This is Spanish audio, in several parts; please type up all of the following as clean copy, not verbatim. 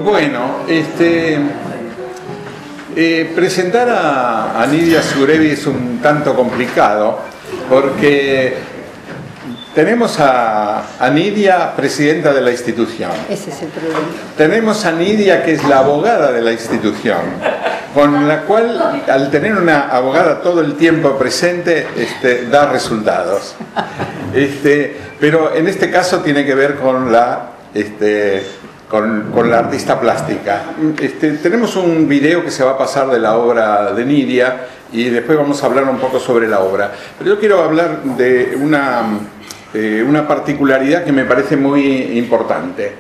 Bueno, presentar a Nidia Zurevi es un tanto complicado porque tenemos a Nidia, presidenta de la institución. Ese es el problema. Tenemos a Nidia, que es la abogada de la institución, con la cual, al tener una abogada todo el tiempo presente, da resultados. Pero en este caso tiene que ver con la artista plástica. Tenemos un video que se va a pasar de la obra de Nidia y después vamos a hablar un poco sobre la obra. Pero yo quiero hablar de una particularidad que me parece muy importante,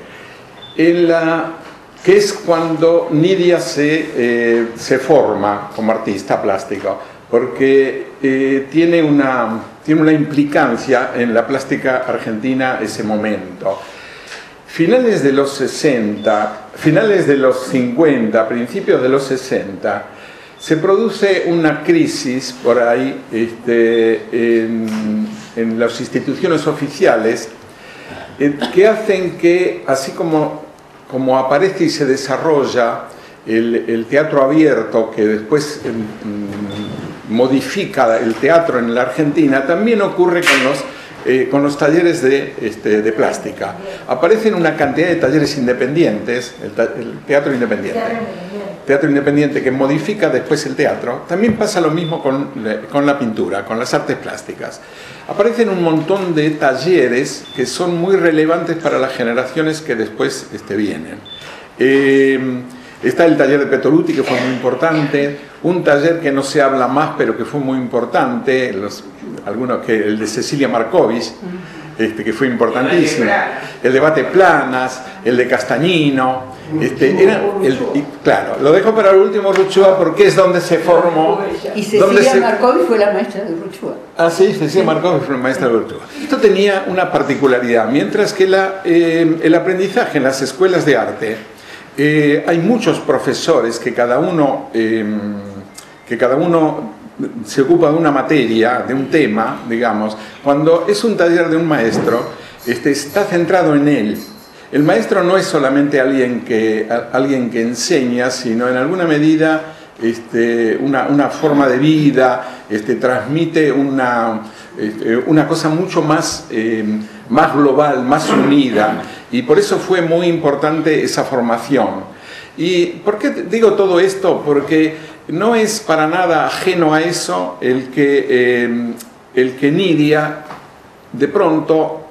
que es cuando Nidia se forma como artista plástico, porque tiene una implicancia en la plástica argentina ese momento. Finales de los 60, finales de los 50, principios de los 60, se produce una crisis por ahí en las instituciones oficiales que hacen que, así como aparece y se desarrolla el teatro abierto, que después modifica el teatro en la Argentina, también ocurre con los talleres de plástica. Aparecen una cantidad de talleres independientes, el teatro independiente que modifica después el teatro. También pasa lo mismo con la pintura, con las artes plásticas. Aparecen un montón de talleres que son muy relevantes para las generaciones que después vienen. Está el taller de Petoruti, que fue muy importante, un taller que no se habla más pero que fue muy importante, el de Cecilia Markovich, que fue importantísimo, el de Bate Planas, el de Castañino, claro, lo dejo para el último, Urruchúa, porque es donde se formó. Y Cecilia Markovich fue la maestra de Urruchúa. Ah, sí, Cecilia Markovich fue la maestra de Urruchúa. Esto tenía una particularidad, mientras que el aprendizaje en las escuelas de arte, hay muchos profesores que cada uno se ocupa de una materia, de un tema, digamos. Cuando es un taller de un maestro, está centrado en él. El maestro no es solamente alguien que enseña, sino en alguna medida una forma de vida, transmite una cosa mucho más global, más unida, y por eso fue muy importante esa formación. ¿Y por qué digo todo esto? Porque no es para nada ajeno a eso el que Nidia, de pronto,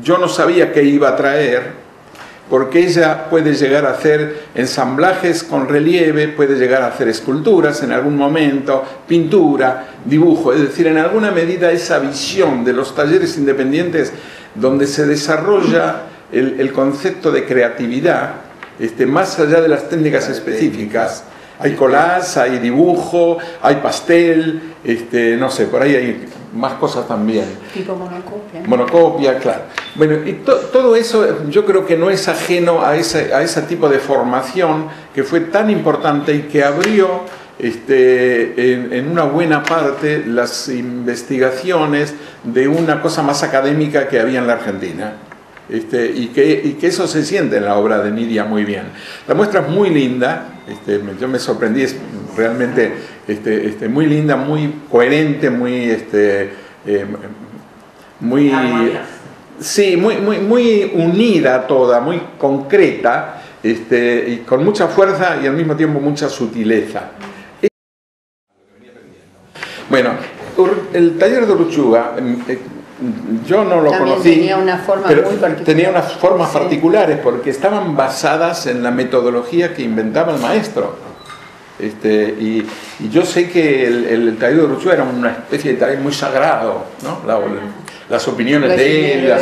yo no sabía qué iba a traer, porque ella puede llegar a hacer ensamblajes con relieve, puede llegar a hacer esculturas en algún momento, pintura, dibujo, es decir, en alguna medida esa visión de los talleres independientes donde se desarrolla el concepto de creatividad, más allá de las técnicas específicas. Hay collage, hay dibujo, hay pastel, no sé, por ahí hay más cosas también. Tipo monocopia. Monocopia, claro. Bueno, y todo eso yo creo que no es ajeno a ese tipo de formación que fue tan importante y que abrió en una buena parte las investigaciones de una cosa más académica que había en la Argentina. Y que eso se siente en la obra de Nidia muy bien. La muestra es muy linda, yo me sorprendí, es realmente muy linda, muy coherente, muy unida toda, muy concreta, y con mucha fuerza y al mismo tiempo mucha sutileza. Bueno, el taller de Urruchúa, yo no lo conocí, tenía una forma pero muy particular. tenía unas formas particulares porque estaban basadas en la metodología que inventaba el maestro. Y yo sé que el taller de Urruchúa era una especie de taller muy sagrado, ¿no? Las opiniones de él.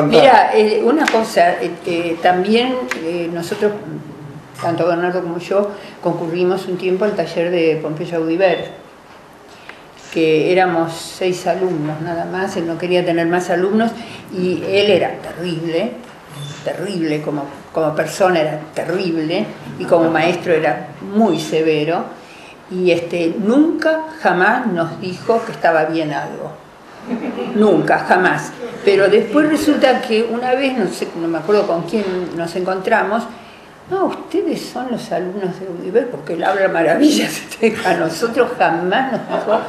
Mira, una cosa, también nosotros, tanto Bernardo como yo, concurrimos un tiempo al taller de Pompeyo Audibert, que éramos 6 alumnos nada más, él no quería tener más alumnos y él era terrible como persona, era terrible, y como maestro era muy severo, y nunca jamás nos dijo que estaba bien algo. nunca, jamás. Pero después resulta que una vez, no sé, no me acuerdo con quién nos encontramos, no, ustedes son los alumnos de Audiver porque él habla maravillas, a nosotros jamás nos dijo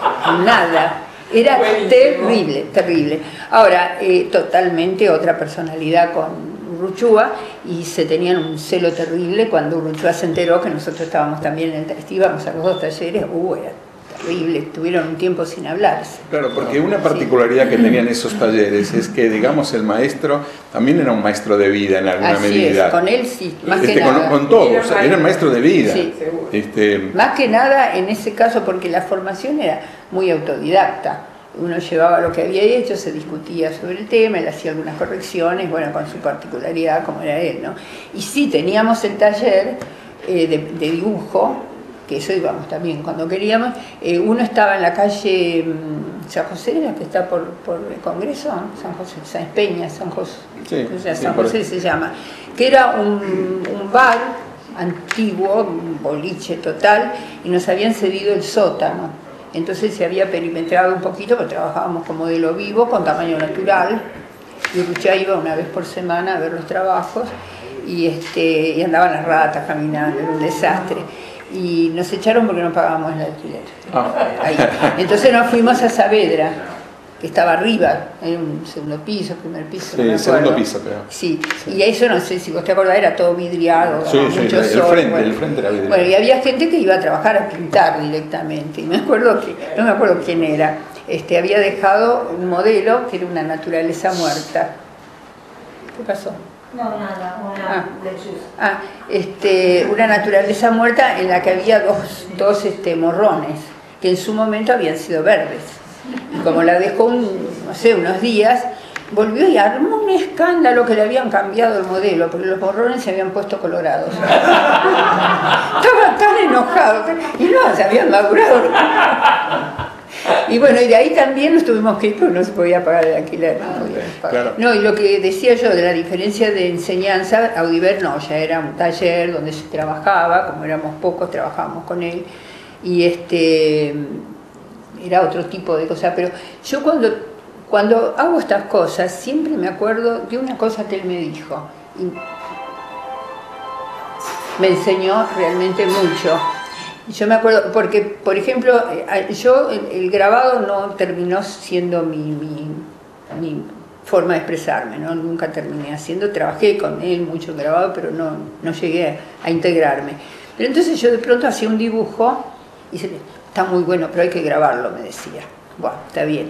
nada. Era terrible, terrible. Ahora, totalmente otra personalidad con Urruchúa, y se tenían un celo terrible cuando Urruchúa se enteró que nosotros estábamos también en el taller, íbamos a los dos talleres, era terrible, estuvieron un tiempo sin hablarse. Claro, porque una particularidad que tenían esos talleres es que, digamos, el maestro también era un maestro de vida en alguna medida. Es, con él sí, más que nada. Con todos, era un maestro de vida. Sí. Más que nada en ese caso, porque la formación era muy autodidacta. Uno llevaba lo que había hecho, se discutía sobre el tema, él hacía algunas correcciones, bueno, con su particularidad como era él, ¿no? Y sí, teníamos el taller de dibujo, que eso íbamos también cuando queríamos. Uno estaba en la calle San José, la que está por el Congreso, ¿no? San José, San Peña, San José, sí, o sea, San José se llama, que era un bar antiguo, un boliche total, y nos habían cedido el sótano. Entonces se había perimetrado un poquito, porque trabajábamos con modelo vivo, con tamaño natural, y Urruchúa iba una vez por semana a ver los trabajos, y andaban las ratas caminando, era un desastre. Y nos echaron porque no pagábamos el alquiler. Ahí. Entonces nos fuimos a Saavedra, que estaba arriba, en un segundo piso, primer piso. Sí, no segundo piso, creo. Sí, y eso no sé si vos te acordás, era todo vidriado. Sí, mucho sol, el frente era vidriado. Bueno, y había gente que iba a trabajar a pintar directamente. Y me acuerdo que, no me acuerdo quién era, había dejado un modelo que era una naturaleza muerta. ¿Qué pasó? No, nada, una lechuza. Una naturaleza muerta en la que había dos morrones, que en su momento habían sido verdes. Y como la dejó, no sé, unos días, volvió y armó un escándalo que le habían cambiado el modelo, porque los morrones se habían puesto colorados. Estaba tan enojado, y no, se habían madurado. Y bueno, y de ahí también nos tuvimos que ir porque no se podía pagar el alquiler. Claro. No, y lo que decía yo de la diferencia de enseñanza, Audiver no, ya era un taller donde se trabajaba, como éramos pocos, trabajábamos con él, y era otro tipo de cosas. Pero yo cuando hago estas cosas, siempre me acuerdo de una cosa que él me dijo, y me enseñó realmente mucho. Yo me acuerdo, porque, por ejemplo, el grabado no terminó siendo mi forma de expresarme, ¿no? Nunca terminé haciendo, trabajé con él mucho en grabado, pero no llegué a integrarme. Pero entonces yo de pronto hacía un dibujo y dice, está muy bueno, pero hay que grabarlo, me decía. Bueno, está bien.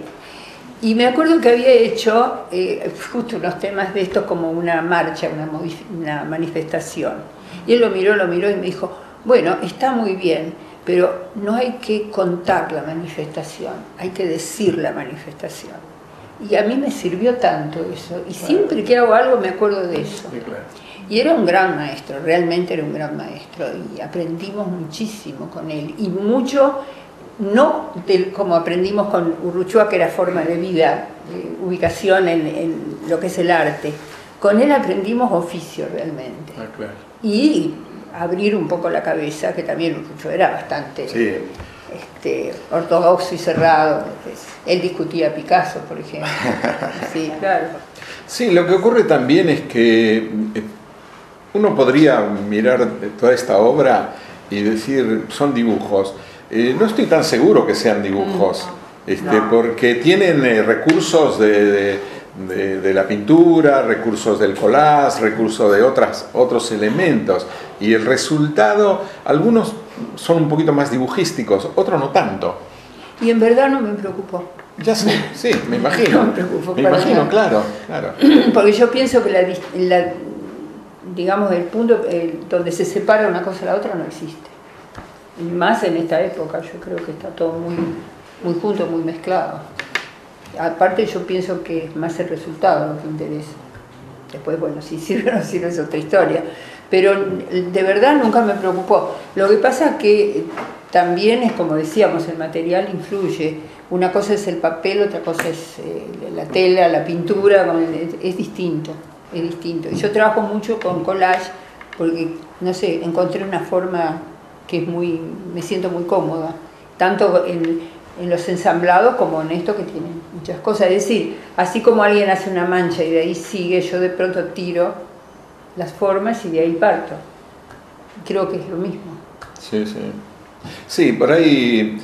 Y me acuerdo que había hecho justo unos temas de estos como una marcha, una manifestación. Y él lo miró y me dijo, bueno, está muy bien, pero no hay que contar la manifestación, hay que decir la manifestación. Y a mí me sirvió tanto eso, y siempre que hago algo me acuerdo de eso. Y era un gran maestro, realmente era un gran maestro, y aprendimos muchísimo con él, y mucho, no como aprendimos con Urruchúa, que era forma de vida, ubicación en lo que es el arte. Con él aprendimos oficio realmente. Y abrir un poco la cabeza, que también Urruchúa era bastante ortodoxo y cerrado. Él discutía a Picasso, por ejemplo. Sí, claro. Sí, lo que ocurre también es que uno podría mirar toda esta obra y decir, son dibujos. No estoy tan seguro que sean dibujos, porque tienen recursos de la pintura, recursos del collage, recursos de otros elementos, y el resultado, algunos son un poquito más dibujísticos, otros no tanto. Y en verdad no me preocupó. Ya sé, sí, me imagino. No me preocupó, me imagino, claro. Porque yo pienso que digamos, el punto donde se separa una cosa de la otra no existe. Y más en esta época, yo creo que está todo muy junto, muy mezclado. Aparte yo pienso que es más el resultado lo que interesa. Después, bueno, si sirve o no sirve es otra historia. Pero de verdad nunca me preocupó. Lo que pasa es que también es como decíamos, el material influye. Una cosa es el papel, otra cosa es la tela, la pintura, es distinto, es distinto. Y yo trabajo mucho con collage porque, no sé, encontré una forma que me siento muy cómoda, tanto en los ensamblados como en esto que tiene muchas cosas. Es decir, así como alguien hace una mancha y de ahí sigue, yo de pronto tiro las formas y de ahí parto. Creo que es lo mismo. Sí, sí. Sí, por ahí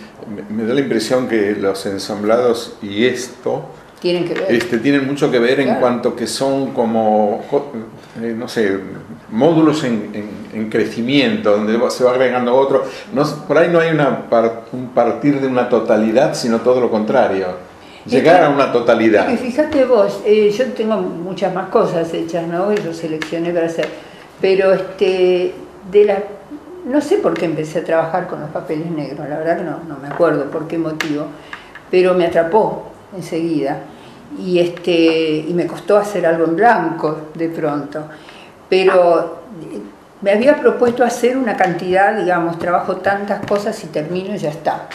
me da la impresión que los ensamblados y esto tienen que ver. Tienen mucho que ver, claro, en cuanto que son como, no sé, módulos en crecimiento, donde se va agregando otro. No, por ahí no hay un partir de una totalidad, sino todo lo contrario. Llegar a una totalidad. Es que fíjate vos, yo tengo muchas más cosas hechas, ¿no? Y yo seleccioné para hacer. Pero no sé por qué empecé a trabajar con los papeles negros, la verdad que no me acuerdo por qué motivo, pero me atrapó enseguida y me costó hacer algo en blanco de pronto, pero me había propuesto hacer una cantidad, digamos, trabajo tantas cosas y termino y ya está,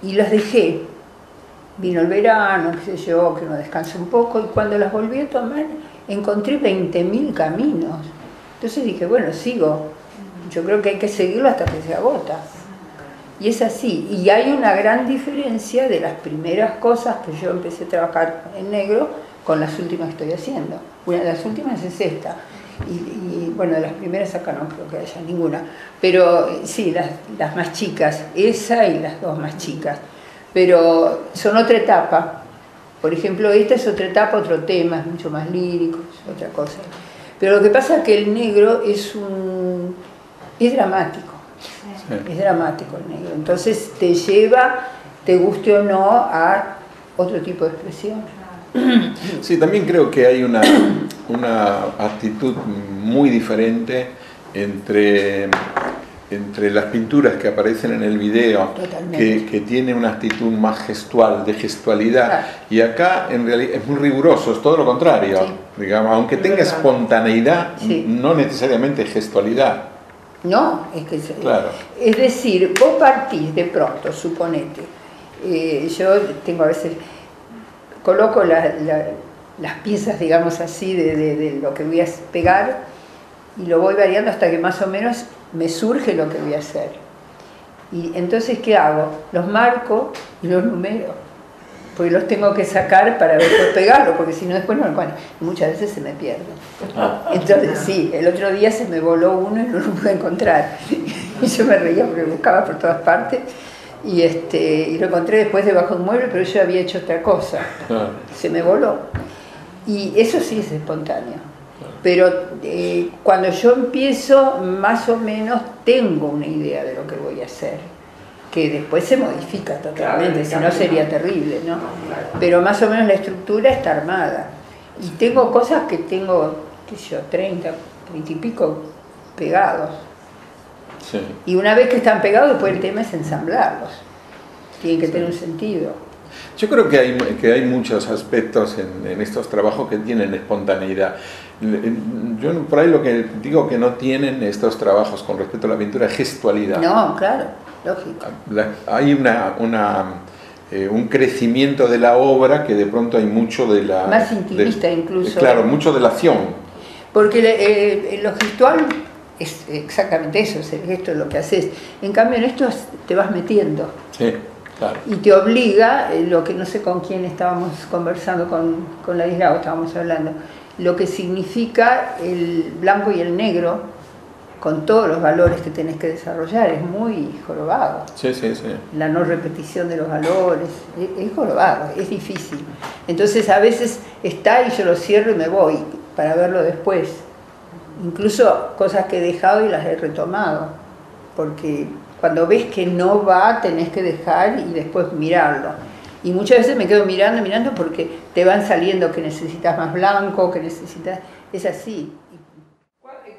y las dejé. Vino el verano, qué sé yo, que uno descanse un poco, y cuando las volví a tomar encontré 20.000 caminos. Entonces dije, bueno, sigo, yo creo que hay que seguirlo hasta que se agota. Y es así, y hay una gran diferencia de las primeras cosas que yo empecé a trabajar en negro con las últimas que estoy haciendo. Una de las últimas es esta, y bueno, de las primeras acá no creo que haya ninguna, pero sí, las más chicas, esa y las dos más chicas, pero son otra etapa. Por ejemplo, esta es otra etapa, otro tema, es mucho más lírico, es otra cosa. Pero lo que pasa es que el negro es dramático. Sí. Es dramático el negro, entonces te lleva, te guste o no, a otro tipo de expresión. Sí, también creo que hay una actitud muy diferente entre las pinturas que aparecen en el video, que tiene una actitud más gestual, de gestualidad, claro, y acá en realidad es muy riguroso, es todo lo contrario, sí, digamos, aunque tenga espontaneidad, sí, no necesariamente gestualidad. No, claro, es decir, vos partís de pronto, suponete, yo tengo a veces, coloco las piezas, digamos así, de lo que voy a pegar, y lo voy variando hasta que más o menos me surge lo que voy a hacer. Y entonces, ¿qué hago? Los marco y los numero, porque los tengo que sacar para después pegarlo, porque si no después no, bueno, muchas veces se me pierde. Entonces sí, el otro día se me voló uno y no lo pude encontrar. Y yo me reía porque buscaba por todas partes, y lo encontré después debajo de un mueble, pero yo había hecho otra cosa. Se me voló. Y eso sí es espontáneo. Pero cuando yo empiezo, más o menos tengo una idea de lo que voy a hacer, que después se modifica totalmente, si no sería terrible, ¿no? Pero más o menos la estructura está armada. Y tengo cosas que tengo, qué sé yo, 30 y pico pegados. Sí. Y una vez que están pegados, después el tema es ensamblarlos. Tienen que tener un sentido. Yo creo que hay muchos aspectos en estos trabajos que tienen espontaneidad. Yo por ahí lo que digo que no tienen estos trabajos con respecto a la pintura es gestualidad. No, claro, lógico. Hay un crecimiento de la obra que de pronto hay mucho de la... Más intimista incluso. Claro, mucho de la acción. Porque lo gestual es exactamente eso, es el gesto de lo que haces. En cambio en esto te vas metiendo. Sí. Claro. Y te obliga, lo que no sé con quién estábamos conversando, con Ladislao estábamos hablando, lo que significa el blanco y el negro, con todos los valores que tenés que desarrollar, es muy jorobado. Sí, sí, sí. La no repetición de los valores, es jorobado, es difícil. Entonces a veces está y yo lo cierro y me voy para verlo después. Incluso cosas que he dejado y las he retomado, porque cuando ves que no va, tenés que dejar y después mirarlo. Y muchas veces me quedo mirando porque te van saliendo que necesitas más blanco, que necesitas... Es así.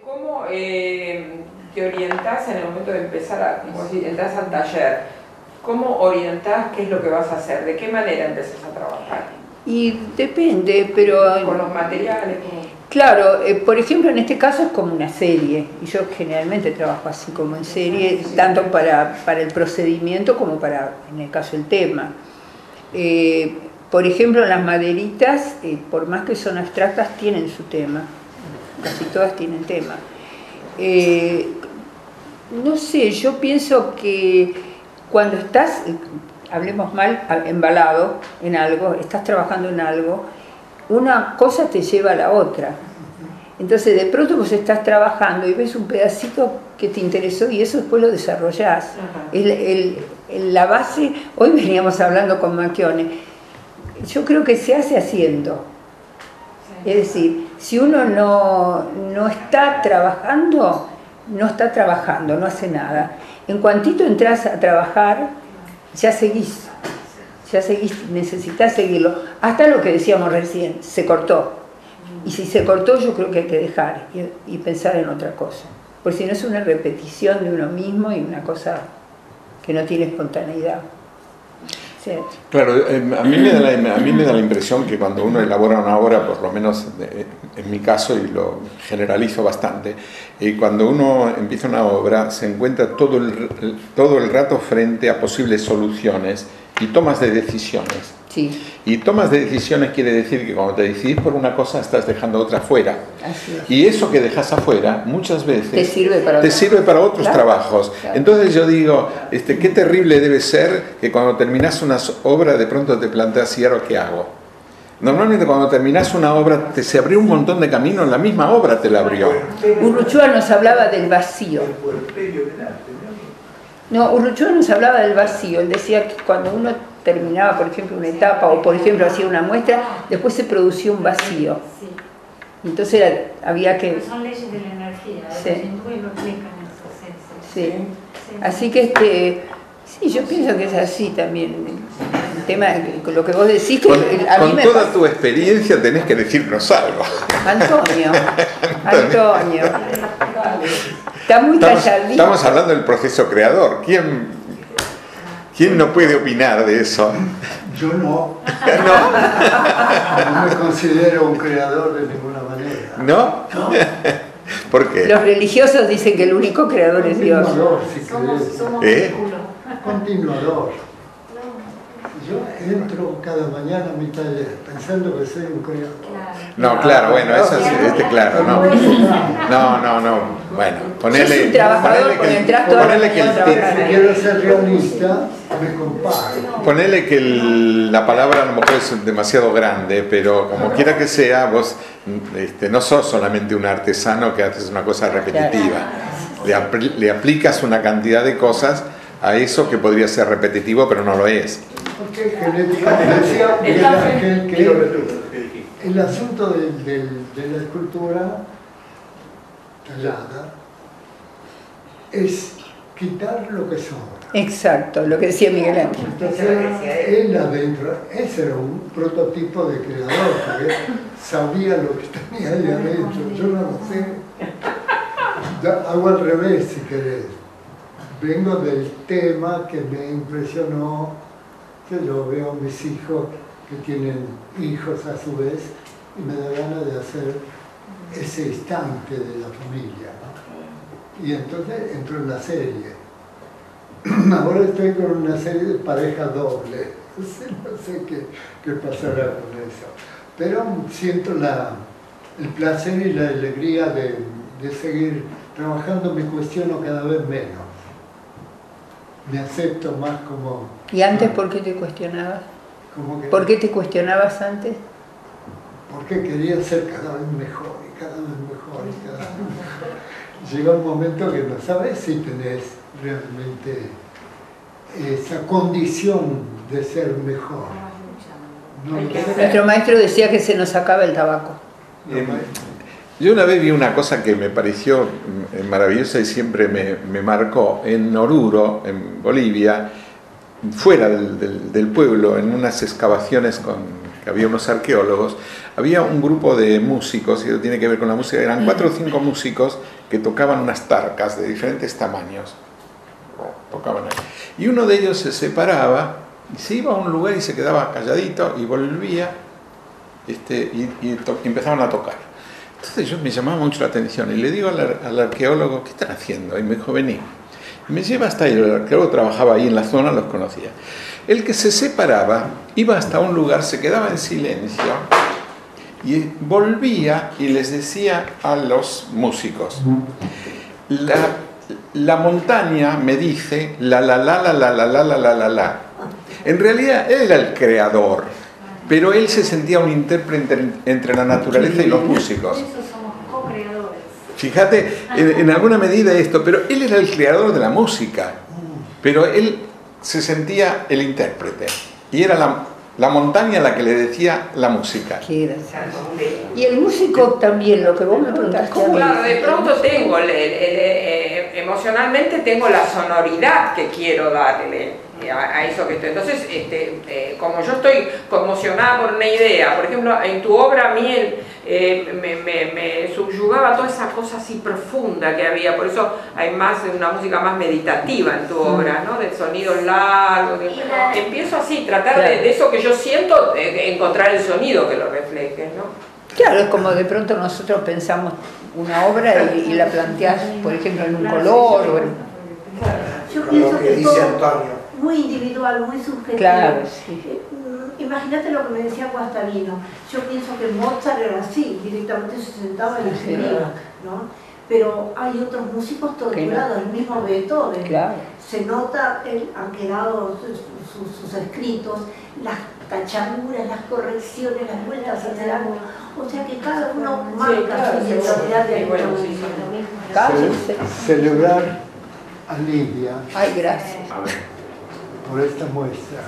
¿Cómo te orientás en el momento de empezar, como si entras al taller? ¿Cómo orientás qué es lo que vas a hacer? ¿De qué manera empezás a trabajar? Y depende, pero... ¿Con los materiales? Claro, por ejemplo, en este caso es como una serie, y yo generalmente trabajo así como en serie, tanto para el procedimiento como para, en el caso, el tema. Por ejemplo, las maderitas, por más que son abstractas, tienen su tema, casi todas tienen tema. No sé, yo pienso que cuando estás hablemos mal, embalado en algo, estás trabajando en algo, una cosa te lleva a la otra. Entonces de pronto vos estás trabajando y ves un pedacito que te interesó y eso después lo desarrollás. La base, hoy veníamos hablando con Macchione, yo creo que se hace haciendo. Es decir, si uno no está trabajando, no hace nada. En cuantito entras a trabajar, ya seguís, necesitas seguirlo. Hasta lo que decíamos recién, se cortó. Y si se cortó, yo creo que hay que dejar y pensar en otra cosa. Porque si no es una repetición de uno mismo y una cosa que no tiene espontaneidad. Sí. Claro, a mí me da la impresión que cuando uno elabora una obra, por lo menos en mi caso, y lo generalizo bastante, cuando uno empieza una obra se encuentra todo el rato frente a posibles soluciones y tomas de decisiones. Sí. Y tomas de decisiones quiere decir que cuando te decidís por una cosa estás dejando otra fuera. Así es. Y eso que dejas afuera muchas veces te sirve para otros claro, trabajos. Claro. Entonces yo digo, qué terrible debe ser que cuando terminas una obra de pronto te planteas, ¿y ahora qué hago? Normalmente cuando terminas una obra se abrió un montón de caminos, la misma obra te la abrió. Urruchúa nos hablaba del vacío. No, Urruchúa nos hablaba del vacío. Él decía que cuando uno terminaba, por ejemplo, una etapa o, por ejemplo, hacía una muestra, después se producía un vacío. Entonces había que... Son leyes de la energía, sí. Los hindúes lo explican en su esencia. Sí. Así que, sí, yo pienso que es así también. El tema, lo que vos decís, que a mí con me toda pasa. tu experiencia tenés que decirnos algo. Antonio. Está muy calladito. Estamos hablando del proceso creador. ¿Quién no puede opinar de eso? Yo no. ¿No? No me considero un creador de ninguna manera. ¿No? No. ¿Por qué? Los religiosos dicen que el único creador es Dios. Continuador, si querés. Somos vínculo. Continuador. Yo entro cada mañana a mi taller pensando que soy un creador. No, claro, bueno, eso es claro, no. No. Bueno, ponele. Yo soy trabajador con el trato. Si quiero ser realista, me comparo. Ponele que la palabra a lo mejor es demasiado grande, pero como quiera que sea, vos no sos solamente un artesano que haces una cosa repetitiva. Le aplicas una cantidad de cosas a eso que podría ser repetitivo, pero no lo es. Porque genéticamente decía que el asunto de la escultura tallada es quitar lo que sobra. Exacto, lo que decía Miguel Ángel. Entonces, él adentro, ese era un prototipo de creador, porque sabía lo que tenía ahí adentro. Yo no lo sé. Hago al revés, si querés. Vengo del tema que me impresionó, que lo veo en mis hijos, que tienen hijos a su vez, y me da ganas de hacer ese instante de la familia, ¿no? Y entonces entro en la serie. Ahora estoy con una serie de pareja doble, no sé qué pasará con eso, pero siento el placer y la alegría de seguir trabajando. Me cuestiono cada vez menos, me acepto más como... ¿Y antes por qué te cuestionabas? ¿Por qué te cuestionabas antes? Porque quería ser cada vez mejor y cada vez mejor y cada vez mejor. Llega un momento que no sabes si tenés realmente esa condición de ser mejor. No lo sé. Nuestro maestro decía que se nos acaba el tabaco. Yo una vez vi una cosa que me pareció maravillosa y siempre me marcó. En Oruro, en Bolivia, fuera del pueblo, en unas excavaciones que había unos arqueólogos, había un grupo de músicos, y eso tiene que ver con la música, eran 4 o 5 músicos que tocaban unas tarcas de diferentes tamaños. Tocaban ahí. Y uno de ellos se separaba y se iba a un lugar y se quedaba calladito y volvía y empezaban a tocar. Entonces yo me llamaba mucho la atención y le digo al arqueólogo, ¿qué están haciendo? Y me dijo, vení. Y me lleva hasta ahí, el arqueólogo trabajaba ahí en la zona, los conocía. El que se separaba iba hasta un lugar, se quedaba en silencio y volvía y les decía a los músicos, la montaña me dice la. En realidad, él era el creador, pero él se sentía un intérprete entre la naturaleza y los músicos. Por eso somos co-creadores. Fíjate, en alguna medida esto, pero él era el creador de la música, pero él se sentía el intérprete, y era la montaña la que le decía la música. Qué gracioso. Y el músico también, lo que vos me preguntaste a mí. Claro, de pronto tengo, emocionalmente tengo la sonoridad que quiero darle a eso que estoy. Entonces, como yo estoy conmocionada por una idea, por ejemplo, en tu obra, Miel, me subyugaba toda esa cosa así profunda que había, por eso hay más una música más meditativa en tu obra, ¿no? De sonidos largos, empiezo así, tratar de eso que yo siento, encontrar el sonido que lo refleje, ¿no? Claro, es como de pronto nosotros pensamos una obra y la planteás, por ejemplo, en un color o en... Yo pienso que dice todo Antonio. muy individual, muy subjetivo. Claro, sí. Imagínate lo que me decía Guastavino. Yo pienso que Mozart era así, directamente se sentaba y escribía, ¿no? Pero hay otros músicos torturados, el mismo Beethoven. Claro. Se nota, han quedado sus escritos, las tachaduras, las correcciones, las vueltas hacia algo. O sea que cada uno marca su identidad de Celebrar a Lidia. Ay, gracias. Por esta muestra,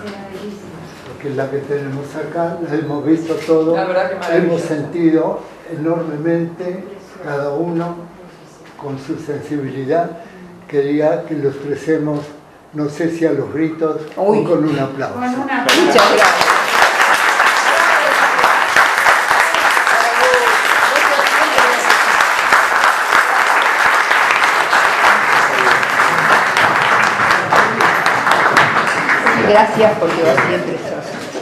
porque es la que tenemos acá, la hemos visto todo, La verdad que maravilloso. hemos sentido enormemente, cada uno con su sensibilidad, quería que lo expresemos, no sé si a los gritos Uy. o con un aplauso. Con una Muchas gracias. Gracias porque vos siempre sos